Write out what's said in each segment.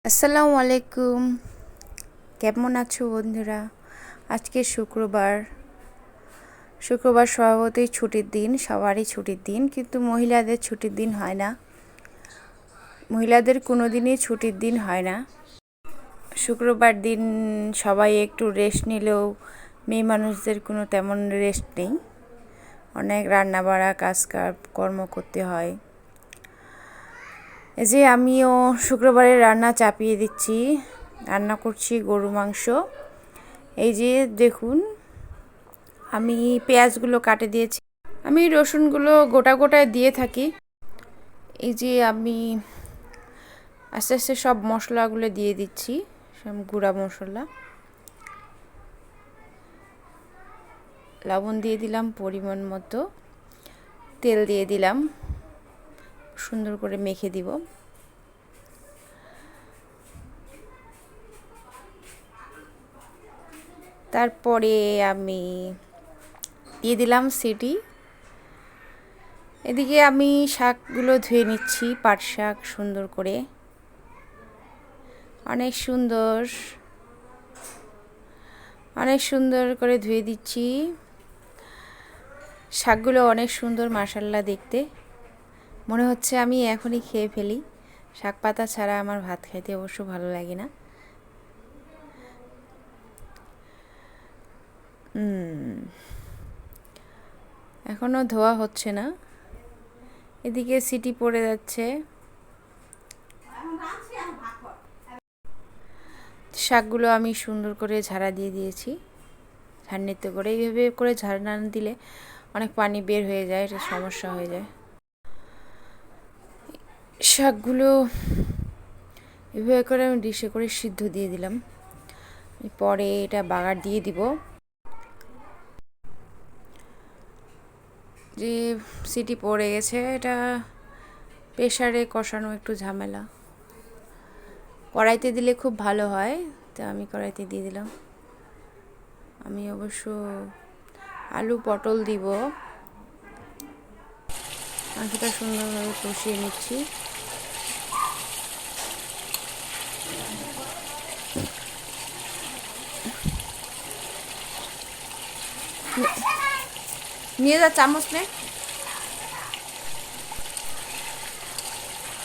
আসসালামু আলাইকুম। কেমন আছো বন্ধুরা? আজকে শুক্রবার স্বভাবতই ছুটির দিন, সবারই ছুটির দিন, কিন্তু মহিলাদের ছুটির দিন হয় না। মহিলাদের কোনো দিনই ছুটির দিন হয় না। শুক্রবার দিন সবাই একটু রেস্ট নিলেও মেয়ে মানুষদের কোনো তেমন রেস্ট নেই। অনেক রান্না বাড়া কর্ম করতে হয়। এই যে আমিও শুক্রবারে রান্না চাপিয়ে দিচ্ছি, রান্না করছি গরু মাংস। এই যে দেখুন, আমি পেঁয়াজগুলো কাটে দিয়েছি, আমি রসুনগুলো গোটা গোটায় দিয়ে থাকি। এই যে আমি আস্তে আস্তে সব মশলাগুলো দিয়ে দিচ্ছি, সব গুঁড়া মশলা। লবণ দিয়ে দিলাম পরিমাণ মতো, তেল দিয়ে দিলাম, সুন্দর করে মেখে দিব। তারপরে আমি দিয়ে দিলাম সিটি। এদিকে আমি শাকগুলো ধুয়ে নিচ্ছি, পাট শাক সুন্দর করে, অনেক সুন্দর করে ধুয়ে দিচ্ছি। শাকগুলো অনেক সুন্দর মাশাআল্লাহ দেখতে, মনে হচ্ছে আমি এখনই খেয়ে ফেলি। শাক পাতা ছাড়া আমার ভাত খাইতে অবশ্য ভালো লাগে না। এখনও ধোয়া হচ্ছে না, এদিকে সিটি পড়ে যাচ্ছে। শাকগুলো আমি সুন্দর করে ঝাড়া দিয়ে দিয়েছি, ঝাড়নিতে করে। এইভাবে করে ঝাড়া না দিলে অনেক পানি বের হয়ে যায়, এটা সমস্যা হয়ে যায়। শাকগুলো এভাবে করে আমি ডিশে করে সিদ্ধ দিয়ে দিলাম। পরে এটা বাগার দিয়ে দিব। যে সিটি পড়ে গেছে, এটা প্রেসারে কষানো একটু ঝামেলা। কড়াইতে দিলে খুব ভালো হয়, তো আমি কড়াইতে দিয়ে দিলাম। আমি অবশ্য আলু পটল দিব। মাংসটা সুন্দরভাবে কষিয়ে নিচ্ছি। নিয়ে যা চামচ নে।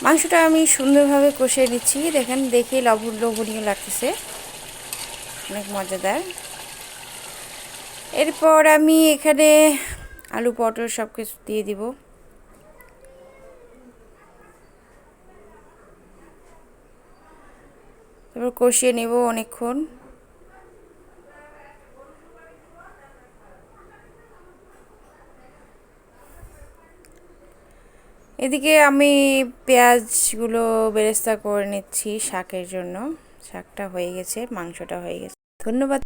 মাংসটা আমি সুন্দরভাবে কষিয়ে নিচ্ছি, দেখেন, দেখে লোভনীয় লাগতেছে, অনেক মজাদার। এরপর আমি এখানে আলু পটল সব কিছু দিয়ে দিব। তারপর কষিয়ে নেব অনেকক্ষণ। এদিকে আমি পেঁয়াজগুলো বেরেস্তা করে নিচ্ছি শাকের জন্য। শাকটা হয়ে গেছে, মাংসটা হয়ে গেছে। ধন্যবাদ।